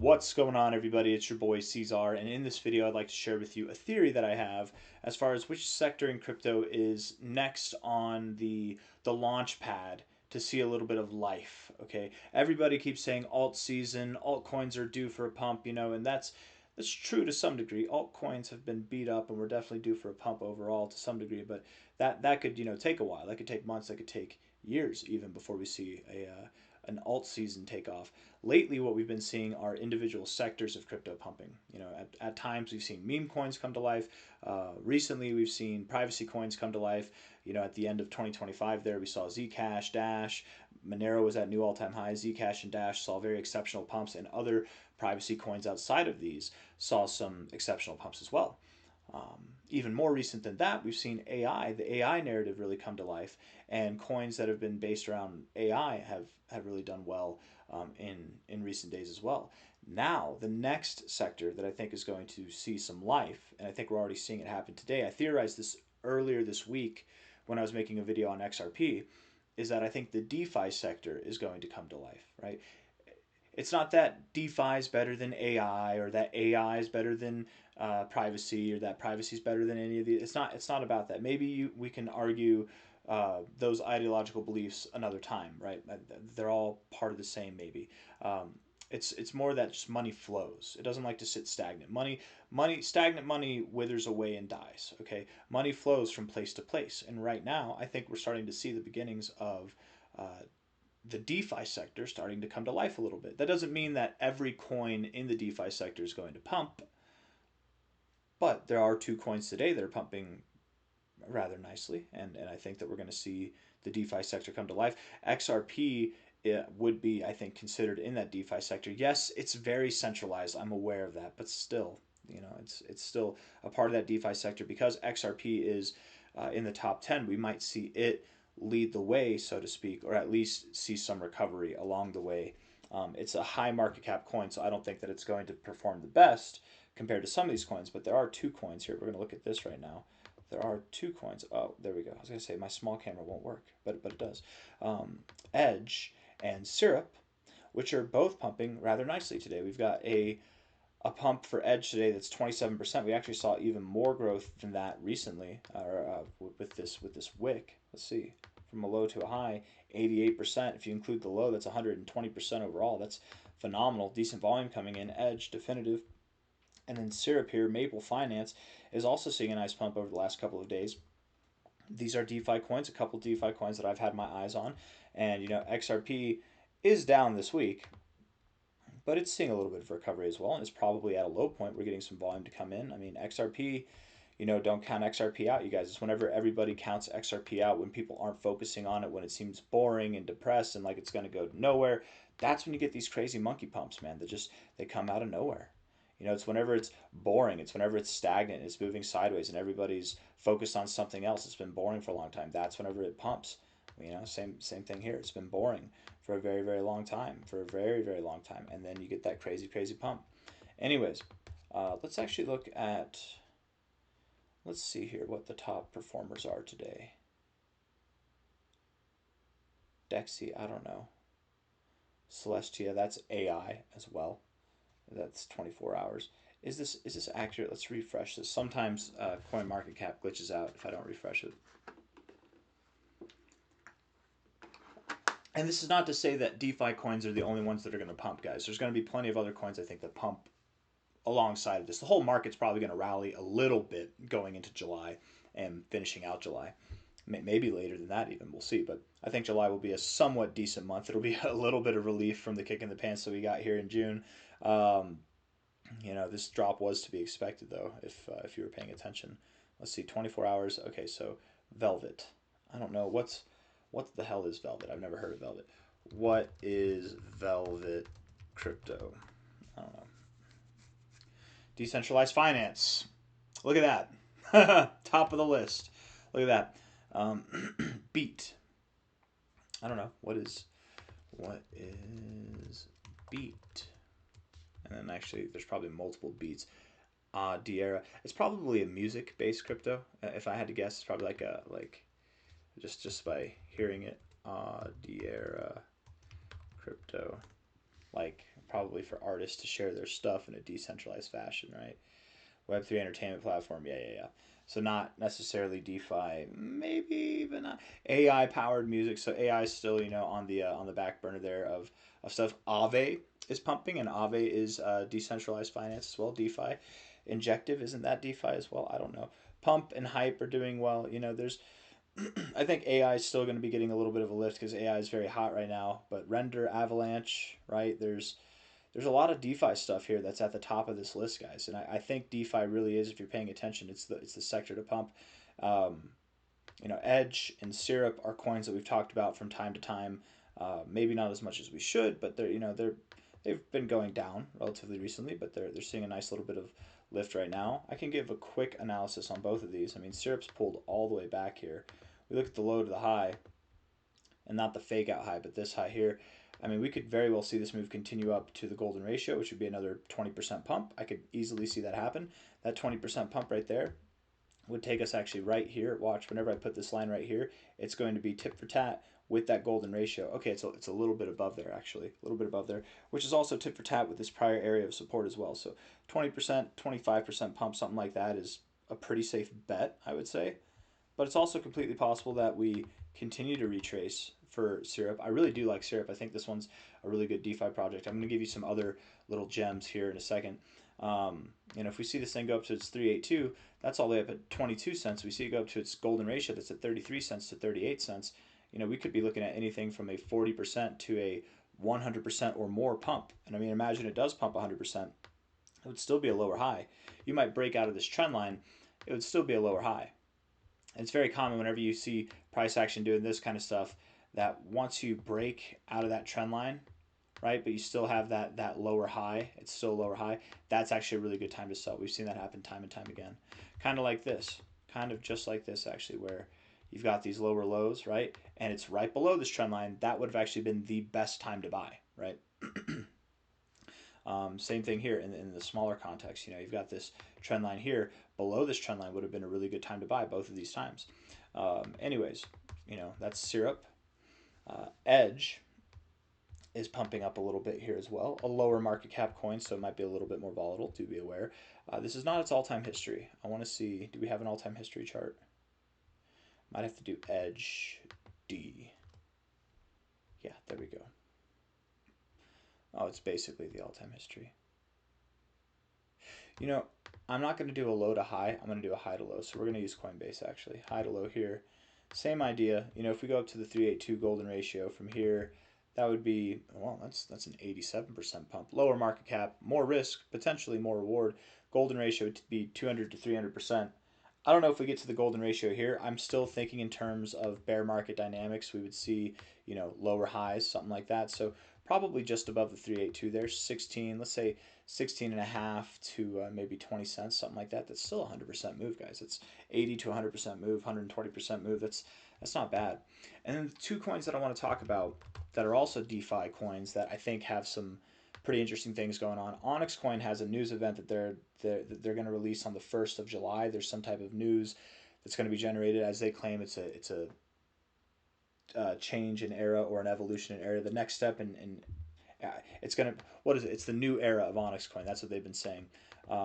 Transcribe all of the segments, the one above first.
What's going on, everybody? It's your boy C-Zar, and in this video I'd like to share with you a theory that I have as far as which sector in crypto is next on the launch pad to see a little bit of life. Okay, everybody keeps saying alt season, altcoins are due for a pump, and that's true to some degree. Altcoins have been beat up, and we're definitely due for a pump overall to some degree, but that could take a while. That could take months. That could take years even before we see an alt season take off. Lately, what we've been seeing are individual sectors of crypto pumping. At times we've seen meme coins come to life. Recently, we've seen privacy coins come to life. At the end of 2025 there, we saw Zcash, Dash, Monero was at new all-time highs. Zcash and Dash saw very exceptional pumps, and other privacy coins outside of these saw some exceptional pumps as well. Even more recent than that, we've seen the AI narrative really come to life, and coins that have been based around AI have really done well in recent days as well. Now, the next sector that I think is going to see some life, and I think we're already seeing it happen today, I theorized this earlier this week when I was making a video on XRP, is that I think the DeFi sector is going to come to life, right? It's not that DeFi is better than AI, or that AI is better than privacy, or that privacy is better than any of these. It's not about that. Maybe we can argue those ideological beliefs another time, right? They're all part of the same, maybe. It's more that just money flows. It doesn't like to sit stagnant. Stagnant money withers away and dies. Okay, money flows from place to place, and right now I think we're starting to see the beginnings of the DeFi sector starting to come to life a little bit. That doesn't mean that every coin in the DeFi sector is going to pump, but there are two coins today that are pumping rather nicely, and I think that we're going to see the DeFi sector come to life. XRP would be, I think, considered in that DeFi sector. Yes, it's very centralized. I'm aware of that, but still, it's still a part of that DeFi sector because XRP is in the top 10. We might see it lead the way, so to speak, or at least see some recovery along the way. It's a high market cap coin, so I don't think that it's going to perform the best compared to some of these coins, but there are two coins here. We're going to look at this right now. There are two coins. Oh, there we go. I was going to say my small camera won't work, but it does. Edge and Syrup, which are both pumping rather nicely today. We've got a pump for Edge today that's 27%. We actually saw even more growth than that recently, with this wick. Let's see, from a low to a high, 88%. If you include the low, that's 120% overall. That's phenomenal. Decent volume coming in. Edge, definitive. And then Syrup here, Maple Finance, is also seeing a nice pump over the last couple of days. These are DeFi coins, a couple DeFi coins that I've had my eyes on. And, XRP is down this week, but it's seeing a little bit of recovery as well, and it's probably at a low point. We're getting some volume to come in. I mean, XRP, don't count XRP out, you guys. It's whenever everybody counts XRP out, when people aren't focusing on it, when it seems boring and depressed and like it's going to go nowhere, that's when you get these crazy monkey pumps, man. They come out of nowhere. It's whenever it's boring, it's whenever it's stagnant, it's moving sideways, and everybody's focused on something else. It's been boring for a long time. That's whenever it pumps. Same thing here. It's been boring for a very, very long time, and then you get that crazy, crazy pump. Anyways, let's actually look at. Let's see here what the top performers are today. Dexy, I don't know. Celestia, that's AI as well. That's 24 hours. Is this accurate? Let's refresh this. Sometimes CoinMarketCap glitches out if I don't refresh it. And this is not to say that DeFi coins are the only ones that are going to pump, guys. There's going to be plenty of other coins, I think, that pump alongside of this. The whole market's probably going to rally a little bit going into July and finishing out July. Maybe later than that even. We'll see. But I think July will be a somewhat decent month. It'll be a little bit of relief from the kick in the pants that we got here in June. This drop was to be expected, though, if you were paying attention. Let's see, 24 hours. Okay, so Velvet. I don't know. What the hell is Velvet? I've never heard of Velvet. What is Velvet Crypto? I don't know. Decentralized finance. Look at that. Top of the list. Look at that. Beat. I don't know. What is Beat? And then actually, there's probably multiple beats. Diera. It's probably a music-based crypto. If I had to guess, it's probably like just by hearing it. Diera Crypto. like probably for artists to share their stuff in a decentralized fashion, right? Web3 entertainment platform, yeah. So not necessarily DeFi, maybe even not. AI powered music. So AI is still, on the back burner there of stuff. Aave is pumping, and Aave is decentralized finance as well. DeFi, Injective, isn't that DeFi as well? I don't know. Pump and Hype are doing well. There's I think AI is still going to be getting a little bit of a lift because AI is very hot right now. But Render, Avalanche, right? There's a lot of DeFi stuff here that's at the top of this list, guys. And I think DeFi really is, if you're paying attention, it's the sector to pump. Um, Edge and Syrup are coins that we've talked about from time to time. Maybe not as much as we should, but they've been going down relatively recently, but they're seeing a nice little bit of lift right now. I can give a quick analysis on both of these. I mean, Syrup's pulled all the way back here. We look at the low to the high, and not the fake out high, but this high here. I mean, we could very well see this move continue up to the golden ratio, which would be another 20% pump. I could easily see that happen. That 20% pump right there would take us actually right here. Watch, whenever I put this line right here, it's going to be tit for tat with that golden ratio. Okay, it's a little bit above there, actually. A little bit above there, which is also tit for tat with this prior area of support as well. So 20%, 25% pump, something like that is a pretty safe bet, I would say. But it's also completely possible that we continue to retrace for Syrup. I really do like Syrup. I think this one's a really good DeFi project. I'm going to give you some other little gems here in a second. If we see this thing go up to its 382, that's all the way up at 22 cents. We see it go up to its golden ratio that's at 33 cents to 38 cents. We could be looking at anything from a 40% to a 100% or more pump. And I mean, imagine it does pump 100%. It would still be a lower high. You might break out of this trend line. It would still be a lower high. And it's very common whenever you see price action doing this kind of stuff that once you break out of that trend line, right, but you still have that lower high, it's still a lower high, that's actually a really good time to sell. We've seen that happen time and time again. Kind of like this, kind of just like this actually, where you've got these lower lows, right, and it's right below this trend line. That would have actually been the best time to buy, right? Same thing here in the smaller context. You've got this trend line here. Below this trend line would have been a really good time to buy both of these times. Anyways, that's Syrup. Edge is pumping up a little bit here as well. A lower market cap coin, so it might be a little bit more volatile. Do be aware. This is not its all-time history. I want to see, do we have an all-time history chart? Might have to do Edge D. Yeah, there we go. Oh, it's basically the all-time history. I'm not going to do a low to high. I'm going to do a high to low. So we're going to use Coinbase actually. High to low here. Same idea. If we go up to the 382 golden ratio from here, that would be, well, that's an 87% pump. Lower market cap, more risk, potentially more reward. Golden ratio would be 200 to 300%. I don't know if we get to the golden ratio here. I'm still thinking in terms of bear market dynamics. We would see, lower highs, something like that. So probably just above the 382 there, 16, let's say 16 and a half to maybe 20 cents, something like that. That's still a 100% move, guys. It's 80 to 100% move, 120% move. That's not bad. And then the two coins that I want to talk about that are also DeFi coins that I think have some pretty interesting things going on. Onyx Coin has a news event that they're going to release on the 1st of July. There's some type of news that's going to be generated, as they claim it's a change in era or an evolution in era. The next step in it's going to, what is it? It's the new era of Onyx Coin. That's what they've been saying.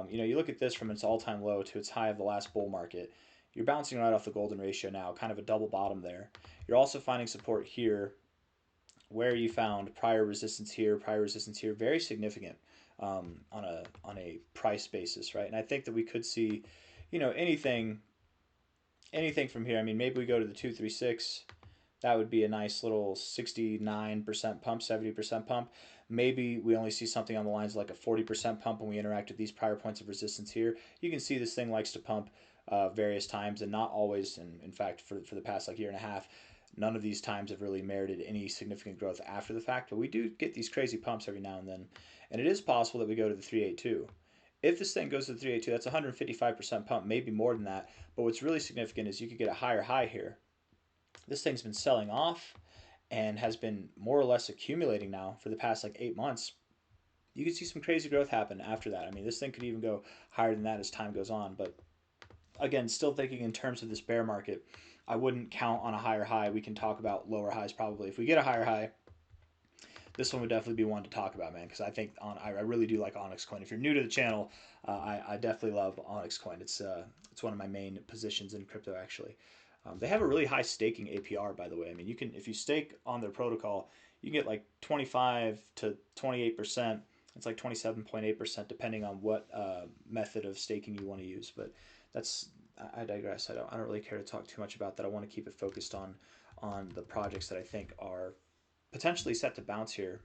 You look at this from its all-time low to its high of the last bull market. You're bouncing right off the golden ratio now, kind of a double bottom there. You're also finding support here where you found prior resistance here, very significant on a price basis, right? And I think that we could see, anything from here. I mean, maybe we go to the 236. That would be a nice little 69% pump, 70% pump. Maybe we only see something on the lines of like a 40% pump when we interact with these prior points of resistance here. You can see this thing likes to pump various times, and not always. And in fact, for the past like year and a half, none of these times have really merited any significant growth after the fact. But we do get these crazy pumps every now and then. And it is possible that we go to the 382. If this thing goes to the 382, that's 155% pump, maybe more than that. But what's really significant is you could get a higher high here. This thing's been selling off and has been more or less accumulating now for the past like 8 months. You could see some crazy growth happen after that. I mean, this thing could even go higher than that as time goes on. But again, still thinking in terms of this bear market, I wouldn't count on a higher high. We can talk about lower highs probably. If we get a higher high, this one would definitely be one to talk about, man, because I really do like Onyx Coin. If you're new to the channel, I definitely love Onyx Coin. It's one of my main positions in crypto, actually. They have a really high staking APR, by the way. I mean, you can, if you stake on their protocol, you can get like 25 to 28%. It's like 27.8% depending on what method of staking you want to use. But that's, I digress. I don't really care to talk too much about that. I want to keep it focused on the projects that I think are potentially set to bounce here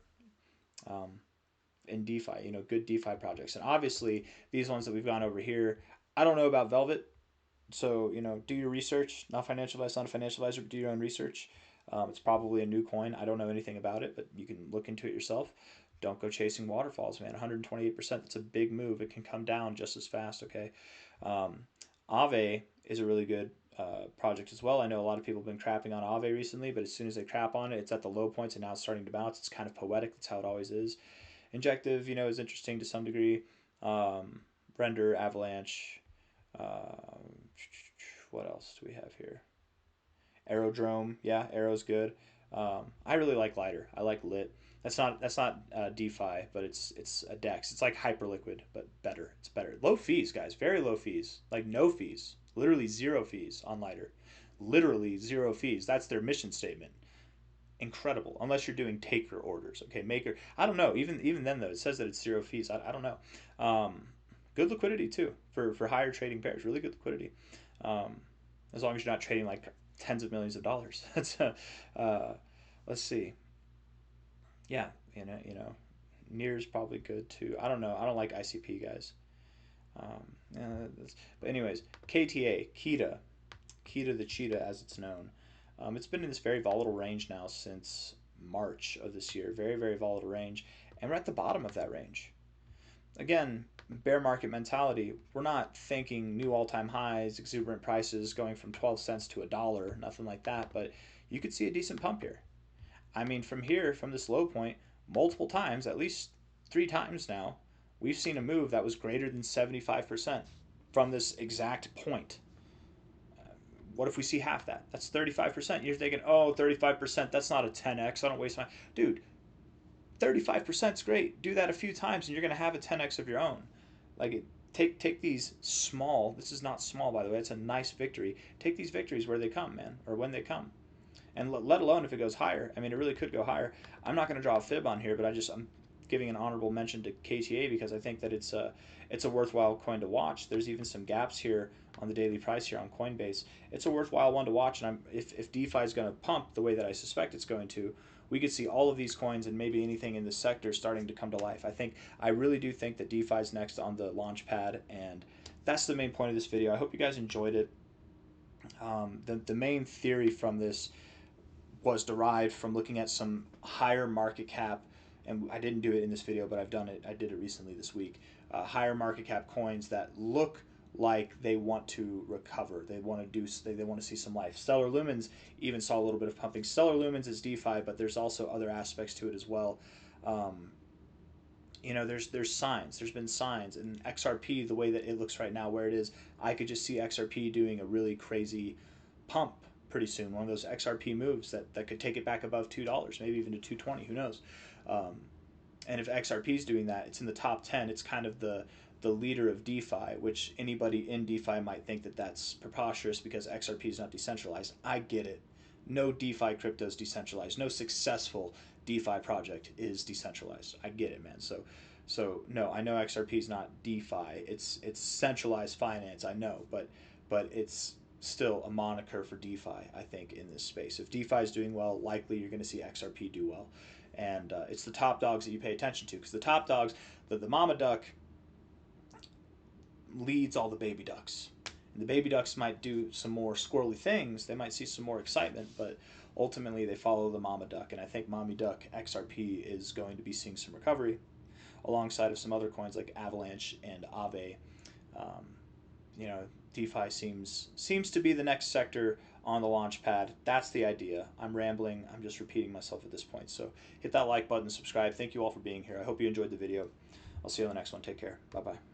in DeFi. You know, good DeFi projects. And obviously, these ones that we've gone over here, I don't know about Velvet. So, you know, do your research. Not financial advice, not a financial advisor, but do your own research. It's probably a new coin. I don't know anything about it, but you can look into it yourself. Don't go chasing waterfalls, man. 128%, that's a big move. It can come down just as fast, okay? Aave is a really good project as well. I know a lot of people have been crapping on Aave recently, but as soon as they crap on it, it's at the low points and now it's starting to bounce. It's kind of poetic. That's how it always is. Injective, you know, is interesting to some degree. Render, Avalanche. What else do we have here? Aerodrome, yeah, Arrow's good. I really like Lighter. I like Lit. That's not DeFi, but it's a DEX. It's like Hyperliquid, but better. It's better. Low fees, guys. Very low fees. Like no fees. Literally zero fees on Lighter. Literally zero fees. That's their mission statement. Incredible. Unless you're doing taker orders. Okay, maker. I don't know. Even then though, it says that it's zero fees. I don't know. Good liquidity too for higher trading pairs. Really good liquidity. As long as you're not trading like tens of millions of dollars. That's let's see. Yeah, Near is probably good too. I don't know. I don't like ICP guys. Yeah, but anyways, KTA, Kita the Cheetah as it's known. It's been in this very volatile range now since March of this year. Very, very volatile range. And we're at the bottom of that range. Again, bear market mentality. We're not thinking new all-time highs, exuberant prices going from 12 cents to $1, nothing like that. But you could see a decent pump here. I mean, from here, from this low point, multiple times, at least 3 times now, we've seen a move that was greater than 75% from this exact point. What if we see half that? That's 35%. You're thinking, oh, 35%, that's not a 10x. I don't waste my... Dude, 35% is great. Do that a few times and you're going to have a 10x of your own. Like, take these small... This is not small, by the way. It's a nice victory. Take these victories where they come, man, or when they come. And let alone if it goes higher. I mean, it really could go higher. I'm not going to draw a fib on here, but I'm giving an honorable mention to KTA because I think that it's a worthwhile coin to watch. There's even some gaps here on the daily price here on Coinbase. It's a worthwhile one to watch, and if DeFi is going to pump the way that I suspect it's going to, we could see all of these coins and maybe anything in the sector starting to come to life. I really do think that DeFi is next on the launch pad, and that's the main point of this video. I hope you guys enjoyed it. The main theory from this was derived from looking at some higher market cap, and I didn't do it in this video, but I've done it. I did it recently this week. Higher market cap coins that look like they want to recover. They want to see some life. Stellar Lumens even saw a little bit of pumping. Stellar Lumens is DeFi, but there's also other aspects to it as well. There's signs. There's been signs, and XRP, the way that it looks right now, where it is, I could just see XRP doing a really crazy pump pretty soon. One of those XRP moves that could take it back above $2, maybe even to $2.20. Who knows? And if XRP is doing that, it's in the top 10. It's kind of the leader of DeFi, which anybody in DeFi might think that that's preposterous because XRP is not decentralized. I get it. No DeFi crypto is decentralized. No successful DeFi project is decentralized. I get it, man. So no, I know XRP is not DeFi. It's centralized finance. I know, but it's still a moniker for DeFi, I think, in this space. If DeFi is doing well, likely you're going to see XRP do well. And it's the top dogs that you pay attention to, because the top dogs, the mama duck leads all the baby ducks. And the baby ducks might do some more squirrely things. They might see some more excitement, but ultimately they follow the mama duck. And I think mommy duck XRP is going to be seeing some recovery alongside of some other coins like Avalanche and Aave. DeFi seems to be the next sector on the launch pad. That's the idea. I'm rambling. I'm just repeating myself at this point. So hit that like button, subscribe. Thank you all for being here. I hope you enjoyed the video. I'll see you on the next one. Take care. Bye-bye.